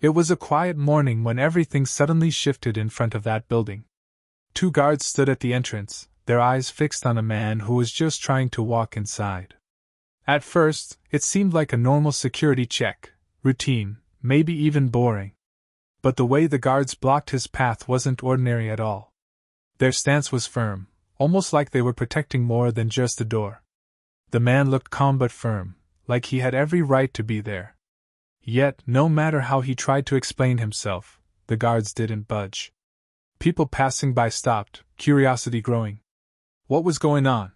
It was a quiet morning when everything suddenly shifted in front of that building. Two guards stood at the entrance, their eyes fixed on a man who was just trying to walk inside. At first, it seemed like a normal security check, routine, maybe even boring. But the way the guards blocked his path wasn't ordinary at all. Their stance was firm, almost like they were protecting more than just the door. The man looked calm but firm, like he had every right to be there. Yet, no matter how he tried to explain himself, the guards didn't budge. People passing by stopped, curiosity growing. What was going on?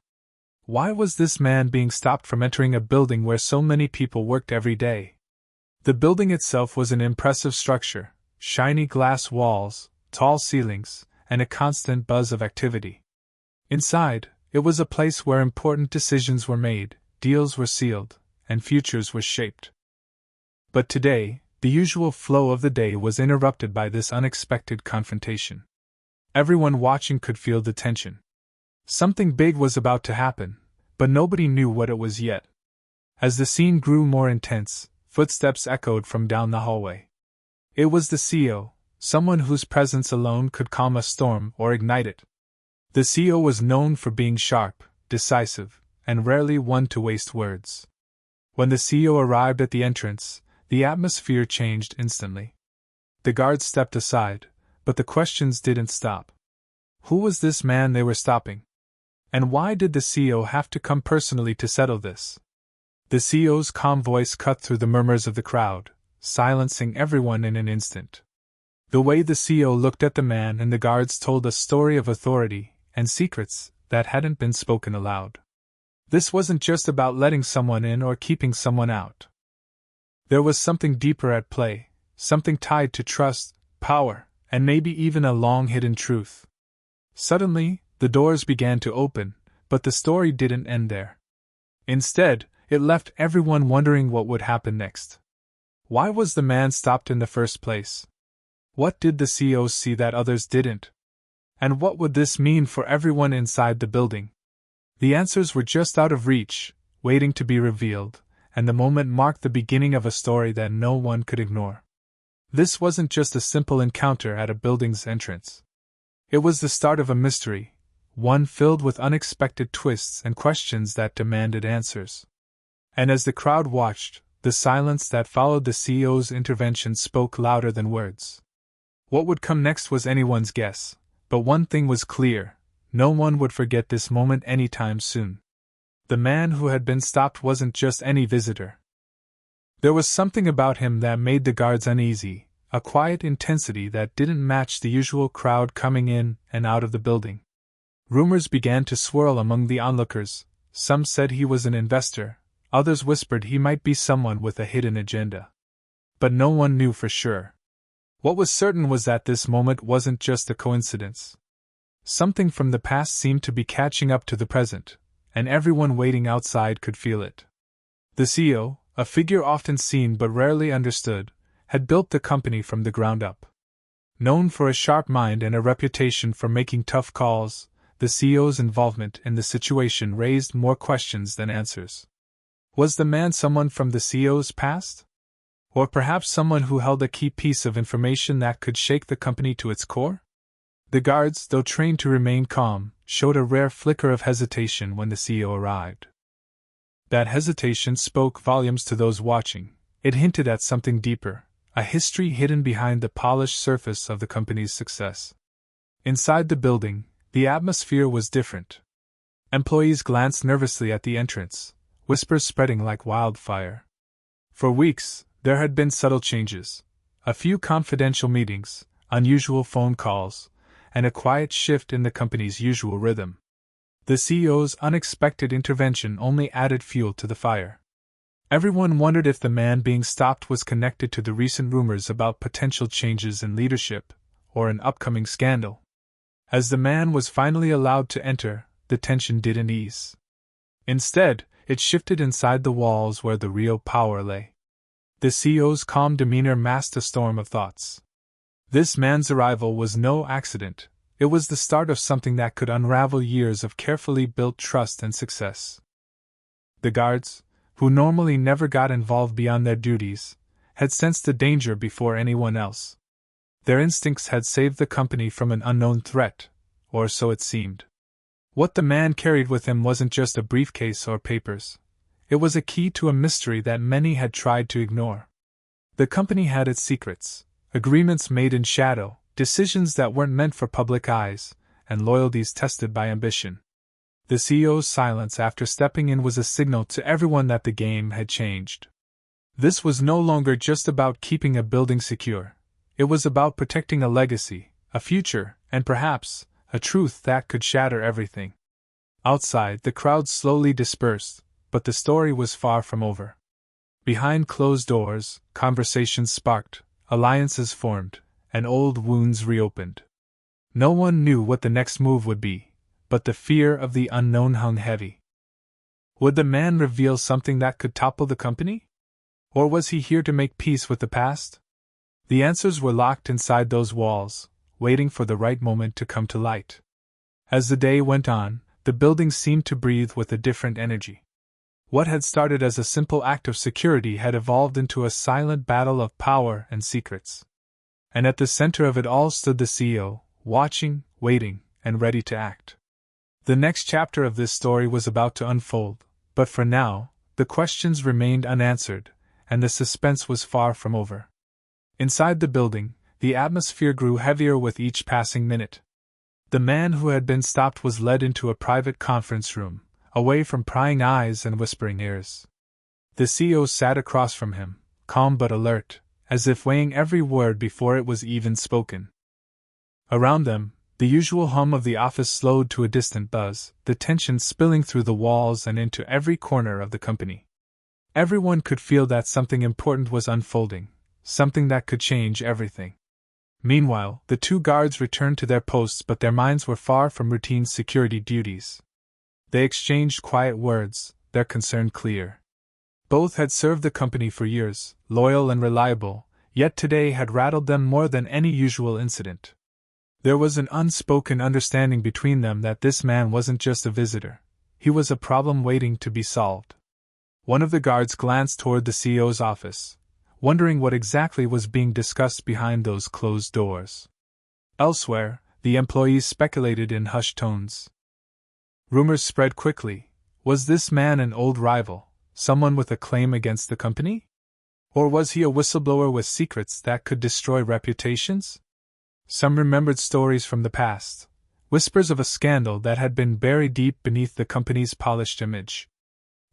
Why was this man being stopped from entering a building where so many people worked every day? The building itself was an impressive structure, shiny glass walls, tall ceilings, and a constant buzz of activity. Inside, it was a place where important decisions were made, deals were sealed, and futures were shaped. But today, the usual flow of the day was interrupted by this unexpected confrontation. Everyone watching could feel the tension. Something big was about to happen, but nobody knew what it was yet. As the scene grew more intense, footsteps echoed from down the hallway. It was the CEO, someone whose presence alone could calm a storm or ignite it. The CEO was known for being sharp, decisive, and rarely one to waste words. When the CEO arrived at the entrance, the atmosphere changed instantly. The guards stepped aside, but the questions didn't stop. Who was this man they were stopping? And why did the CEO have to come personally to settle this? The CEO's calm voice cut through the murmurs of the crowd, silencing everyone in an instant. The way the CEO looked at the man and the guards told a story of authority and secrets that hadn't been spoken aloud. This wasn't just about letting someone in or keeping someone out. There was something deeper at play, something tied to trust, power, and maybe even a long-hidden truth. Suddenly, the doors began to open, but the story didn't end there. Instead, it left everyone wondering what would happen next. Why was the man stopped in the first place? What did the CEO see that others didn't? And what would this mean for everyone inside the building? The answers were just out of reach, waiting to be revealed, and the moment marked the beginning of a story that no one could ignore. This wasn't just a simple encounter at a building's entrance. It was the start of a mystery, one filled with unexpected twists and questions that demanded answers. And as the crowd watched, the silence that followed the CEO's intervention spoke louder than words. What would come next was anyone's guess, but one thing was clear: no one would forget this moment anytime soon. The man who had been stopped wasn't just any visitor. There was something about him that made the guards uneasy, a quiet intensity that didn't match the usual crowd coming in and out of the building. Rumors began to swirl among the onlookers. Some said he was an investor, others whispered he might be someone with a hidden agenda. But no one knew for sure. What was certain was that this moment wasn't just a coincidence. Something from the past seemed to be catching up to the present, and everyone waiting outside could feel it. The CEO, a figure often seen but rarely understood, had built the company from the ground up. Known for a sharp mind and a reputation for making tough calls, the CEO's involvement in the situation raised more questions than answers. Was the man someone from the CEO's past? Or perhaps someone who held a key piece of information that could shake the company to its core? The guards, though trained to remain calm, showed a rare flicker of hesitation when the CEO arrived. That hesitation spoke volumes to those watching. It hinted at something deeper, a history hidden behind the polished surface of the company's success. Inside the building, the atmosphere was different. Employees glanced nervously at the entrance, whispers spreading like wildfire. For weeks, there had been subtle changes. A few confidential meetings, unusual phone calls, and a quiet shift in the company's usual rhythm. The CEO's unexpected intervention only added fuel to the fire. Everyone wondered if the man being stopped was connected to the recent rumors about potential changes in leadership, or an upcoming scandal. As the man was finally allowed to enter, the tension didn't ease. Instead, it shifted inside the walls where the real power lay. The CEO's calm demeanor masked a storm of thoughts. This man's arrival was no accident. It was the start of something that could unravel years of carefully built trust and success. The guards, who normally never got involved beyond their duties, had sensed the danger before anyone else. Their instincts had saved the company from an unknown threat, or so it seemed. What the man carried with him wasn't just a briefcase or papers. It was a key to a mystery that many had tried to ignore. The company had its secrets, agreements made in shadow, decisions that weren't meant for public eyes, and loyalties tested by ambition. The CEO's silence after stepping in was a signal to everyone that the game had changed. This was no longer just about keeping a building secure. It was about protecting a legacy, a future, and perhaps, a truth that could shatter everything. Outside, the crowd slowly dispersed, but the story was far from over. Behind closed doors, conversations sparked, alliances formed, and old wounds reopened. No one knew what the next move would be, but the fear of the unknown hung heavy. Would the man reveal something that could topple the company? Or was he here to make peace with the past? The answers were locked inside those walls, waiting for the right moment to come to light. As the day went on, the building seemed to breathe with a different energy. What had started as a simple act of security had evolved into a silent battle of power and secrets. And at the center of it all stood the CEO, watching, waiting, and ready to act. The next chapter of this story was about to unfold, but for now, the questions remained unanswered, and the suspense was far from over. Inside the building, the atmosphere grew heavier with each passing minute. The man who had been stopped was led into a private conference room, away from prying eyes and whispering ears. The CEO sat across from him, calm but alert, as if weighing every word before it was even spoken. Around them, the usual hum of the office slowed to a distant buzz, the tension spilling through the walls and into every corner of the company. Everyone could feel that something important was unfolding, something that could change everything. Meanwhile, the two guards returned to their posts, but their minds were far from routine security duties. They exchanged quiet words, their concern clear. Both had served the company for years, loyal and reliable, yet today had rattled them more than any usual incident. There was an unspoken understanding between them that this man wasn't just a visitor, he was a problem waiting to be solved. One of the guards glanced toward the CEO's office, wondering what exactly was being discussed behind those closed doors. Elsewhere, the employees speculated in hushed tones. Rumors spread quickly. Was this man an old rival, someone with a claim against the company? Or was he a whistleblower with secrets that could destroy reputations? Some remembered stories from the past, whispers of a scandal that had been buried deep beneath the company's polished image.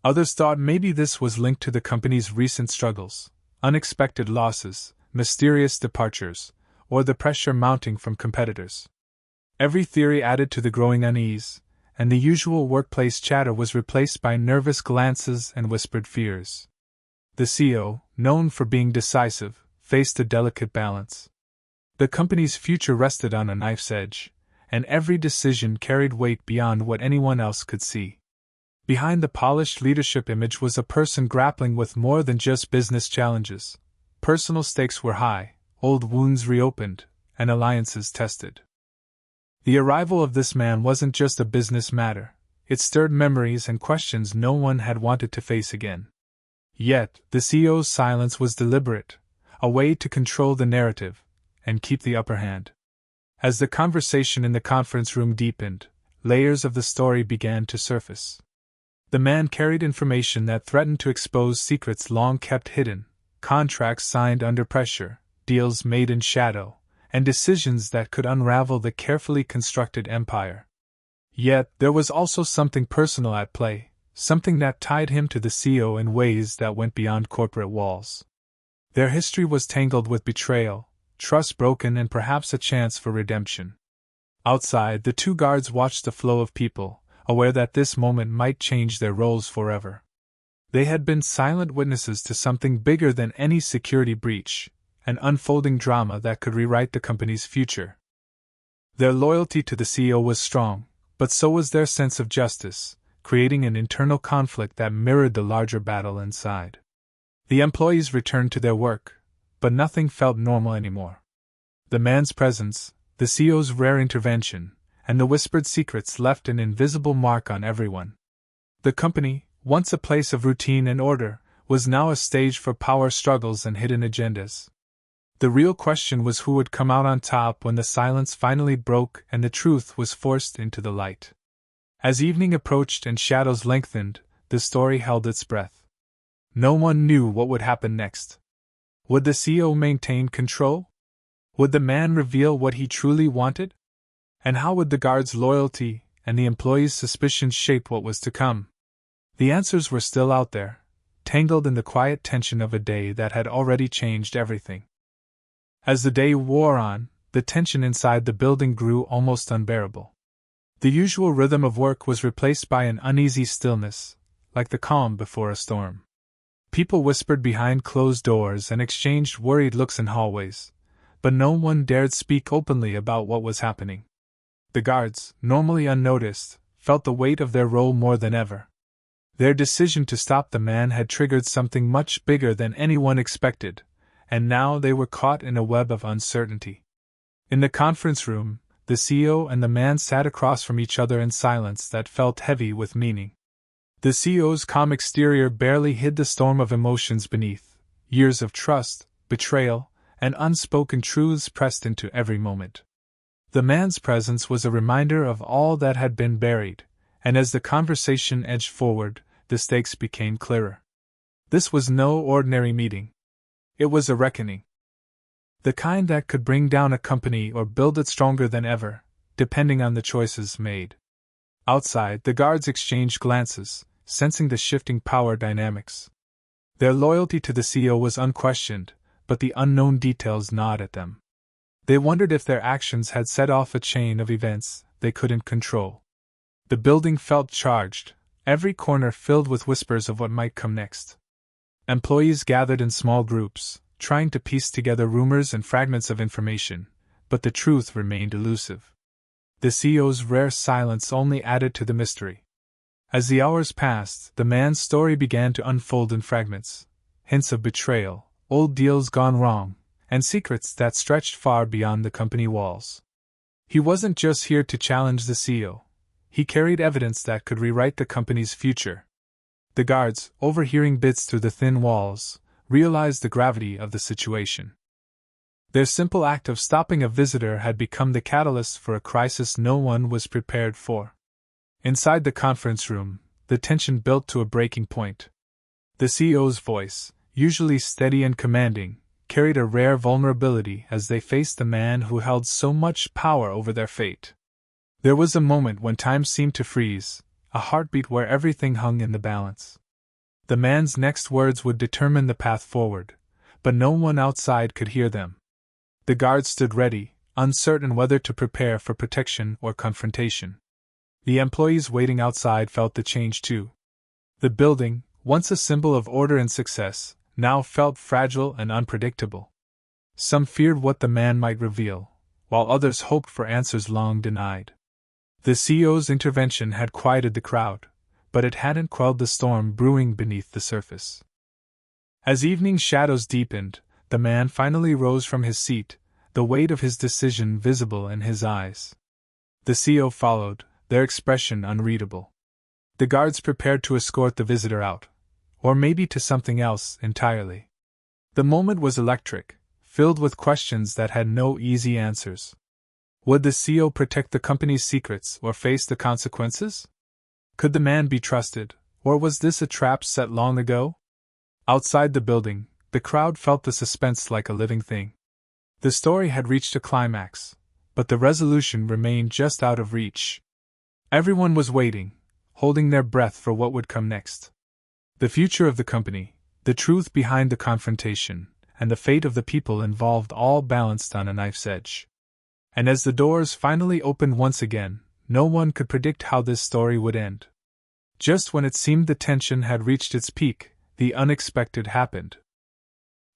Others thought maybe this was linked to the company's recent struggles, unexpected losses, mysterious departures, or the pressure mounting from competitors. Every theory added to the growing unease, and the usual workplace chatter was replaced by nervous glances and whispered fears. The CEO, known for being decisive, faced a delicate balance. The company's future rested on a knife's edge, and every decision carried weight beyond what anyone else could see. Behind the polished leadership image was a person grappling with more than just business challenges. Personal stakes were high, old wounds reopened, and alliances tested. The arrival of this man wasn't just a business matter, it stirred memories and questions no one had wanted to face again. Yet, the CEO's silence was deliberate, a way to control the narrative and keep the upper hand. As the conversation in the conference room deepened, layers of the story began to surface. The man carried information that threatened to expose secrets long kept hidden, contracts signed under pressure, deals made in shadow, and decisions that could unravel the carefully constructed empire. Yet, there was also something personal at play, something that tied him to the CEO in ways that went beyond corporate walls. Their history was tangled with betrayal, trust broken, and perhaps a chance for redemption. Outside, the two guards watched the flow of people, aware that this moment might change their roles forever. They had been silent witnesses to something bigger than any security breach, an unfolding drama that could rewrite the company's future. Their loyalty to the CEO was strong, but so was their sense of justice, creating an internal conflict that mirrored the larger battle inside. The employees returned to their work, but nothing felt normal anymore. The man's presence, the CEO's rare intervention, and the whispered secrets left an invisible mark on everyone. The company, once a place of routine and order, was now a stage for power struggles and hidden agendas. The real question was who would come out on top when the silence finally broke and the truth was forced into the light. As evening approached and shadows lengthened, the story held its breath. No one knew what would happen next. Would the CEO maintain control? Would the man reveal what he truly wanted? And how would the guards' loyalty and the employees' suspicions shape what was to come? The answers were still out there, tangled in the quiet tension of a day that had already changed everything. As the day wore on, the tension inside the building grew almost unbearable. The usual rhythm of work was replaced by an uneasy stillness, like the calm before a storm. People whispered behind closed doors and exchanged worried looks in hallways, but no one dared speak openly about what was happening. The guards, normally unnoticed, felt the weight of their role more than ever. Their decision to stop the man had triggered something much bigger than anyone expected, and now they were caught in a web of uncertainty. In the conference room, the CEO and the man sat across from each other in silence that felt heavy with meaning. The CEO's calm exterior barely hid the storm of emotions beneath, years of trust, betrayal, and unspoken truths pressed into every moment. The man's presence was a reminder of all that had been buried, and as the conversation edged forward, the stakes became clearer. This was no ordinary meeting. It was a reckoning. The kind that could bring down a company or build it stronger than ever, depending on the choices made. Outside, the guards exchanged glances, sensing the shifting power dynamics. Their loyalty to the CEO was unquestioned, but the unknown details gnawed at them. They wondered if their actions had set off a chain of events they couldn't control. The building felt charged, every corner filled with whispers of what might come next. Employees gathered in small groups, trying to piece together rumors and fragments of information, but the truth remained elusive. The CEO's rare silence only added to the mystery. As the hours passed, the man's story began to unfold in fragments, hints of betrayal, old deals gone wrong, and secrets that stretched far beyond the company walls. He wasn't just here to challenge the CEO. He carried evidence that could rewrite the company's future. The guards, overhearing bits through the thin walls, realized the gravity of the situation. Their simple act of stopping a visitor had become the catalyst for a crisis no one was prepared for. Inside the conference room, the tension built to a breaking point. The CEO's voice, usually steady and commanding, carried a rare vulnerability as they faced the man who held so much power over their fate. There was a moment when time seemed to freeze, a heartbeat where everything hung in the balance. The man's next words would determine the path forward, but no one outside could hear them. The guards stood ready, uncertain whether to prepare for protection or confrontation. The employees waiting outside felt the change too. The building, once a symbol of order and success, now felt fragile and unpredictable. Some feared what the man might reveal, while others hoped for answers long denied. The CEO's intervention had quieted the crowd, but it hadn't quelled the storm brewing beneath the surface. As evening shadows deepened, the man finally rose from his seat, the weight of his decision visible in his eyes. The CEO followed, their expression unreadable. The guards prepared to escort the visitor out, or maybe to something else entirely. The moment was electric, filled with questions that had no easy answers. Would the CEO protect the company's secrets or face the consequences? Could the man be trusted, or was this a trap set long ago? Outside the building, the crowd felt the suspense like a living thing. The story had reached a climax, but the resolution remained just out of reach. Everyone was waiting, holding their breath for what would come next. The future of the company, the truth behind the confrontation, and the fate of the people involved all balanced on a knife's edge. And as the doors finally opened once again, no one could predict how this story would end. Just when it seemed the tension had reached its peak, the unexpected happened.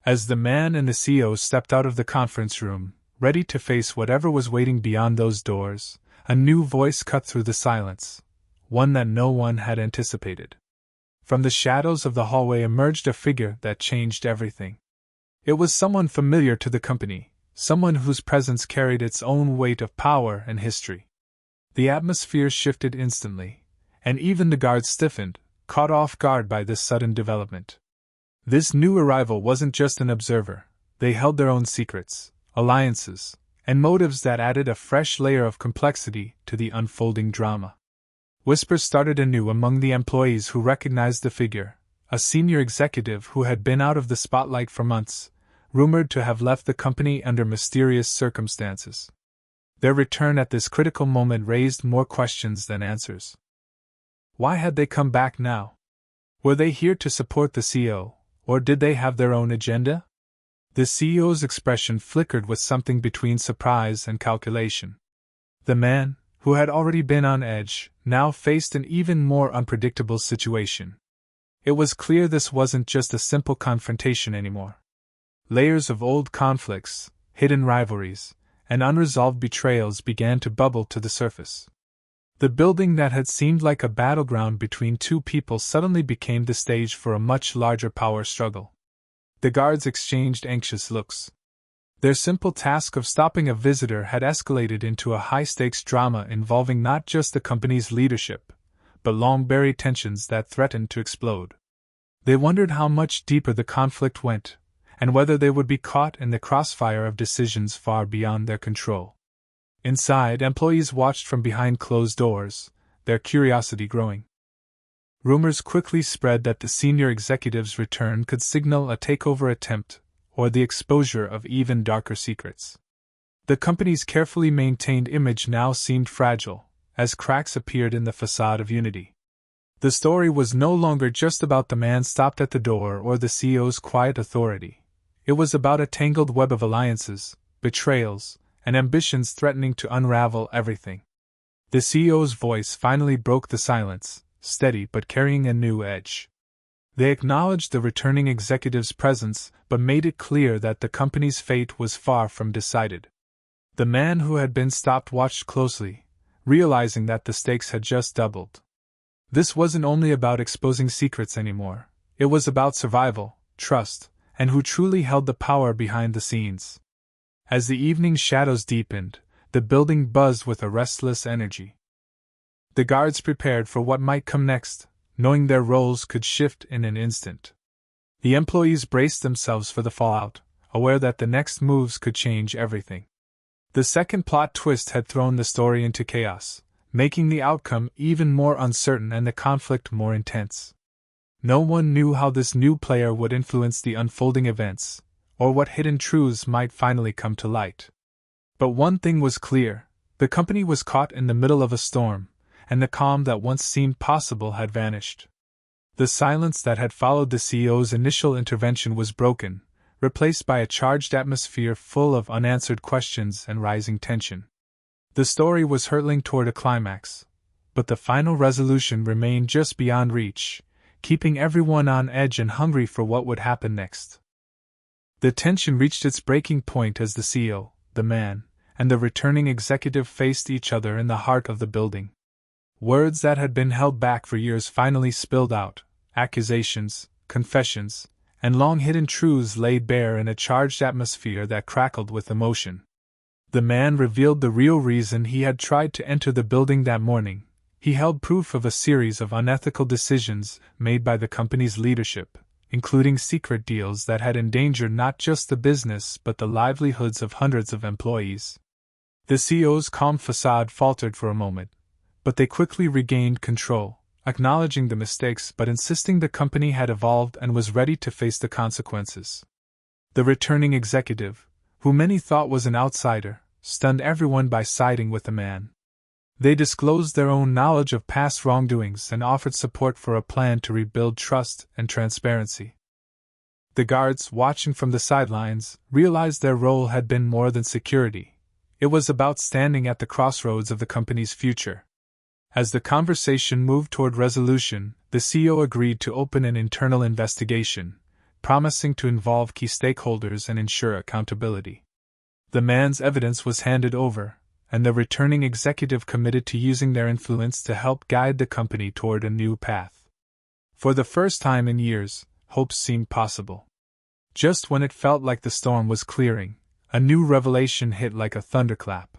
As the man and the CEO stepped out of the conference room, ready to face whatever was waiting beyond those doors, a new voice cut through the silence, one that no one had anticipated. From the shadows of the hallway emerged a figure that changed everything. It was someone familiar to the company, someone whose presence carried its own weight of power and history. The atmosphere shifted instantly, and even the guards stiffened, caught off guard by this sudden development. This new arrival wasn't just an observer, they held their own secrets, alliances, and motives that added a fresh layer of complexity to the unfolding drama. Whispers started anew among the employees who recognized the figure, a senior executive who had been out of the spotlight for months, rumored to have left the company under mysterious circumstances. Their return at this critical moment raised more questions than answers. Why had they come back now? Were they here to support the CEO, or did they have their own agenda? The CEO's expression flickered with something between surprise and calculation. The man, who had already been on edge, now faced an even more unpredictable situation. It was clear this wasn't just a simple confrontation anymore. Layers of old conflicts, hidden rivalries, and unresolved betrayals began to bubble to the surface. The building that had seemed like a battleground between two people suddenly became the stage for a much larger power struggle. The guards exchanged anxious looks. Their simple task of stopping a visitor had escalated into a high-stakes drama involving not just the company's leadership, but long-buried tensions that threatened to explode. They wondered how much deeper the conflict went, and whether they would be caught in the crossfire of decisions far beyond their control. Inside, employees watched from behind closed doors, their curiosity growing. Rumors quickly spread that the senior executive's return could signal a takeover attempt, or the exposure of even darker secrets. The company's carefully maintained image now seemed fragile, as cracks appeared in the facade of unity. The story was no longer just about the man stopped at the door or the CEO's quiet authority. It was about a tangled web of alliances, betrayals, and ambitions threatening to unravel everything. The CEO's voice finally broke the silence, steady but carrying a new edge. They acknowledged the returning executive's presence, but made it clear that the company's fate was far from decided. The man who had been stopped watched closely, realizing that the stakes had just doubled. This wasn't only about exposing secrets anymore, it was about survival, trust, and who truly held the power behind the scenes. As the evening shadows deepened, the building buzzed with a restless energy. The guards prepared for what might come next, knowing their roles could shift in an instant. The employees braced themselves for the fallout, aware that the next moves could change everything. The second plot twist had thrown the story into chaos, making the outcome even more uncertain and the conflict more intense. No one knew how this new player would influence the unfolding events, or what hidden truths might finally come to light. But one thing was clear: the company was caught in the middle of a storm, and the calm that once seemed possible had vanished. The silence that had followed the CEO's initial intervention was broken, replaced by a charged atmosphere full of unanswered questions and rising tension. The story was hurtling toward a climax, but the final resolution remained just beyond reach, keeping everyone on edge and hungry for what would happen next. The tension reached its breaking point as the CEO, the man, and the returning executive faced each other in the heart of the building. Words that had been held back for years finally spilled out, accusations, confessions, and long-hidden truths laid bare in a charged atmosphere that crackled with emotion. The man revealed the real reason he had tried to enter the building that morning. He held proof of a series of unethical decisions made by the company's leadership, including secret deals that had endangered not just the business but the livelihoods of hundreds of employees. The CEO's calm facade faltered for a moment, but they quickly regained control, acknowledging the mistakes but insisting the company had evolved and was ready to face the consequences. The returning executive, who many thought was an outsider, stunned everyone by siding with the man. They disclosed their own knowledge of past wrongdoings and offered support for a plan to rebuild trust and transparency. The guards, watching from the sidelines, realized their role had been more than security. It was about standing at the crossroads of the company's future. As the conversation moved toward resolution, the CEO agreed to open an internal investigation, promising to involve key stakeholders and ensure accountability. The man's evidence was handed over, and the returning executive committed to using their influence to help guide the company toward a new path. For the first time in years, hope seemed possible. Just when it felt like the storm was clearing, a new revelation hit like a thunderclap.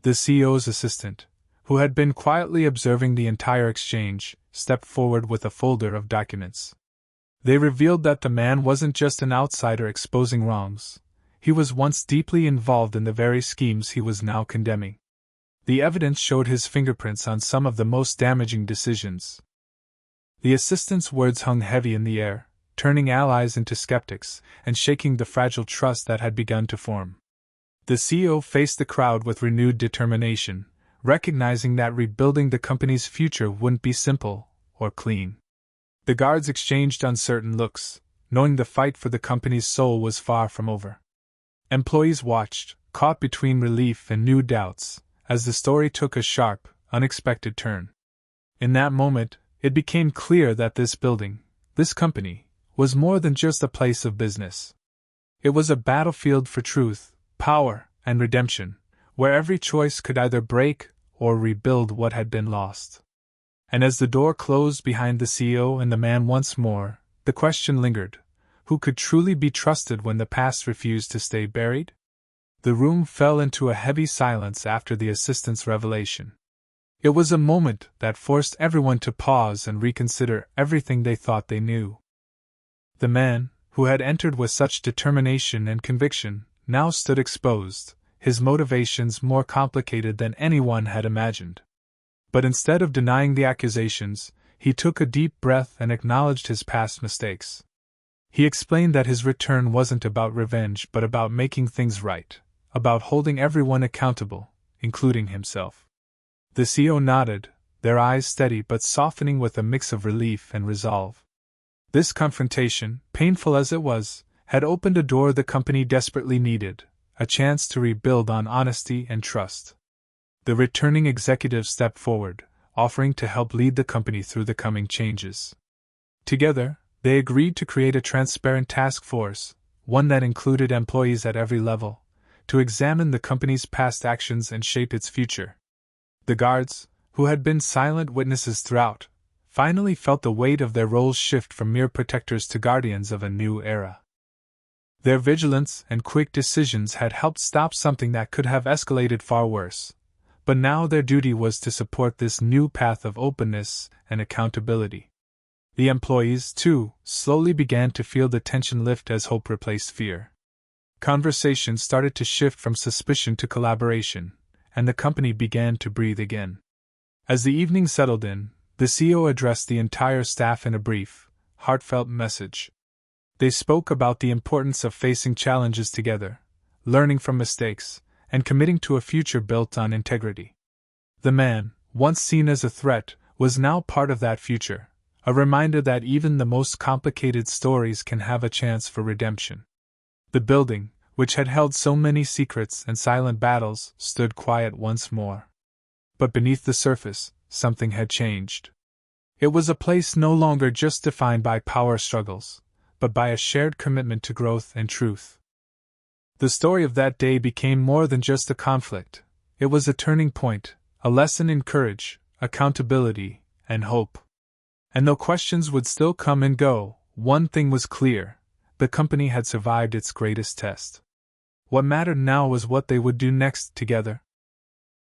The CEO's assistant, who had been quietly observing the entire exchange, stepped forward with a folder of documents. They revealed that the man wasn't just an outsider exposing wrongs, he was once deeply involved in the very schemes he was now condemning. The evidence showed his fingerprints on some of the most damaging decisions. The assistant's words hung heavy in the air, turning allies into skeptics and shaking the fragile trust that had begun to form. The CEO faced the crowd with renewed determination, recognizing that rebuilding the company's future wouldn't be simple or clean. The guards exchanged uncertain looks, knowing the fight for the company's soul was far from over. Employees watched, caught between relief and new doubts, as the story took a sharp, unexpected turn. In that moment, it became clear that this building, this company, was more than just a place of business. It was a battlefield for truth, power, and redemption, where every choice could either break or rebuild what had been lost. And as the door closed behind the CEO and the man once more, the question lingered: who could truly be trusted when the past refused to stay buried? The room fell into a heavy silence after the assistant's revelation. It was a moment that forced everyone to pause and reconsider everything they thought they knew. The man, who had entered with such determination and conviction, now stood exposed, his motivations more complicated than anyone had imagined. But instead of denying the accusations, he took a deep breath and acknowledged his past mistakes. He explained that his return wasn't about revenge but about making things right, about holding everyone accountable, including himself. The CEO nodded, their eyes steady but softening with a mix of relief and resolve. This confrontation, painful as it was, had opened a door the company desperately needed, a chance to rebuild on honesty and trust. The returning executive stepped forward, offering to help lead the company through the coming changes. Together, they agreed to create a transparent task force, one that included employees at every level, to examine the company's past actions and shape its future. The guards, who had been silent witnesses throughout, finally felt the weight of their roles shift from mere protectors to guardians of a new era. Their vigilance and quick decisions had helped stop something that could have escalated far worse, but now their duty was to support this new path of openness and accountability. The employees, too, slowly began to feel the tension lift as hope replaced fear. Conversations started to shift from suspicion to collaboration, and the company began to breathe again. As the evening settled in, the CEO addressed the entire staff in a brief, heartfelt message. They spoke about the importance of facing challenges together, learning from mistakes, and committing to a future built on integrity. The man, once seen as a threat, was now part of that future, a reminder that even the most complicated stories can have a chance for redemption. The building, which had held so many secrets and silent battles, stood quiet once more. But beneath the surface, something had changed. It was a place no longer just defined by power struggles, but by a shared commitment to growth and truth. The story of that day became more than just a conflict. It was a turning point, a lesson in courage, accountability, and hope. And though questions would still come and go, one thing was clear: the company had survived its greatest test. What mattered now was what they would do next together,